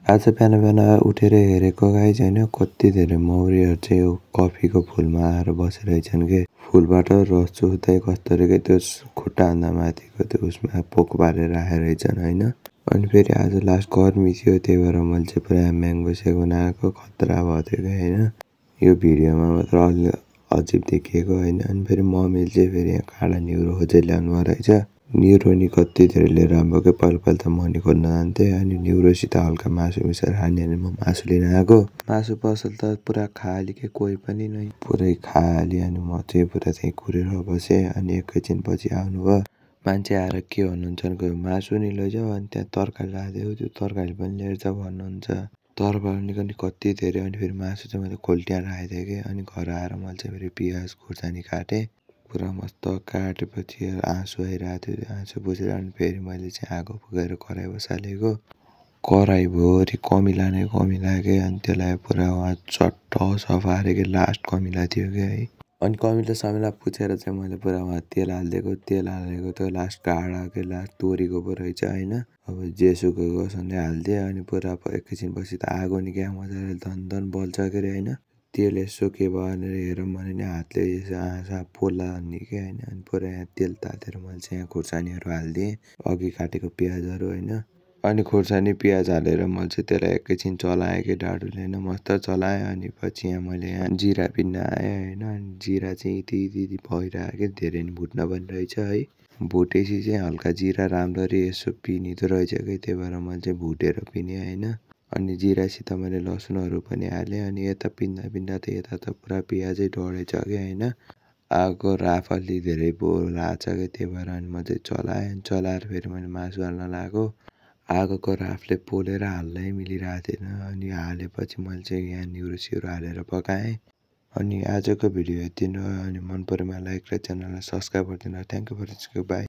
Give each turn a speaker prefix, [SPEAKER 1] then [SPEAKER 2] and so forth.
[SPEAKER 1] आज बिहान बिहान उठेर हेरेको गाइज होइन कति धेरै मौरीहरू चाहिँ यो कफीको फुलमा आएर बसिरहेछन् के। फुलबाट रस चुस्दै कस्तो रे त्यो खुट्टाभन्दा माथिको त्यो उसमा पोक पारेर राखेर रहेछन् होइन। अनि फेरि आज लास्ट गर्मी थियो त्यही भएर मैले चाहिँ पुरा म्याङ्गो सेक बनाएको खतरा भयो त्यो कि होइन। यो भिडियोमा मात्र अलि अजिब देखिएको होइन। अनि फेरि मम्मीले चाहिँ फेरि यहाँ काँडा निहुरो खोजेर ल्याउनु भयो रहेछ। निहुरो नि कति धेरै लिएर आएको के पहिला त मनी खोज्न जान्थेँ अनि निहुरोसित हल्का मासु मिसाएर खाने अनि म मासु लिन आएको। मासु पसल त पुरा खाली के कोही पनि नै पुरै खाली अनि म चाहिँ पुरा त्यहीँ कुरेर बसेँ। अनि एकैछिनपछि आउनुभयो मान्छे आएर के भन्नुहुन्छ भने मासु नि लैजाऊ अनि त्यहाँ तरकारी राखिदिएको त्यो तरकारी पनि लिएर जाऊ भन्नुहुन्छ। तरकारी पनि कति धेरै अनि फेरि मासु चाहिँ मैले खोल्टिया राखिदिएँ कि। अनि घर आएर मैले चाहिँ फेरि पियाज खुर्सानी काटेँ पुरा मस्त काटेपछि आँसु आइरहेको थियो त्यो आँसु बुझेर अनि फेरि मैले चाहिँ आगो फुकेर कराही बसालेको। कराहीभरि कमिला नै कमिला के अनि त्यसलाई पुरा चट्ट सफा के लास्ट कमिला थियो कि है। अनि कमिला समिला पुछेर चाहिँ मैले पुरा तेल हालिदिएको त्यो लास्ट काँडा के लास्ट तोरीको पो रहेछ होइन। अब जेसुकैको सधैँ हालिदिएँ अनि पुरा एकैछिनपछि त आगो नि क्या मजाले धन बल्छ के अरे होइन। तेल यसो के भयो भनेर हेरौँ भने नि हातले यसो आँसा पोल्ला अनि के होइन। अनि पुरा यहाँ तेल तातेर मैले चाहिँ यहाँ खुर्सानीहरू हालिदिएँ अघि काटेको पियाजहरू होइन। अनि खुर्सानी पियाज हालेर मैले चाहिँ त्यसलाई एकैछिन चलाएँ कि डाडुले होइन मस्त चलाएँ। अनि पछि यहाँ मैले यहाँ जिरा पिस्न आएँ होइन। अनि जिरा चाहिँ यति भइरहेको कि धेरै नि भुट्न पनि रहेछ है। भुटेपछि चाहिँ हल्का जिरा राम्ररी यसो पिनिँदो रहेछ कि त्यही भएर मैले चाहिँ भुटेर पिनेँ होइन। अनि जिरासित मैले लसुनहरू पनि हालेँ अनि यता पिन्दा त यता त पुरा पियाजै डढेछ कि होइन। आगो राफ अलि धेरै लागेछ कि त्यही भएर अनि म चाहिँ चलाएर फेरि मैले मासु हाल्न लागेको। आगोको राफले पोलेर हाल्नै मिलिरहेको थिएन अनि हालेपछि मैले चाहिँ यहाँ निहुरो सिहुरो हालेर पकाएँ। अनि आजको भिडियो यति नै अनि मन परेमा लाइक र च्यानललाई सब्सक्राइब गरिदिनु। Thank you for watching by.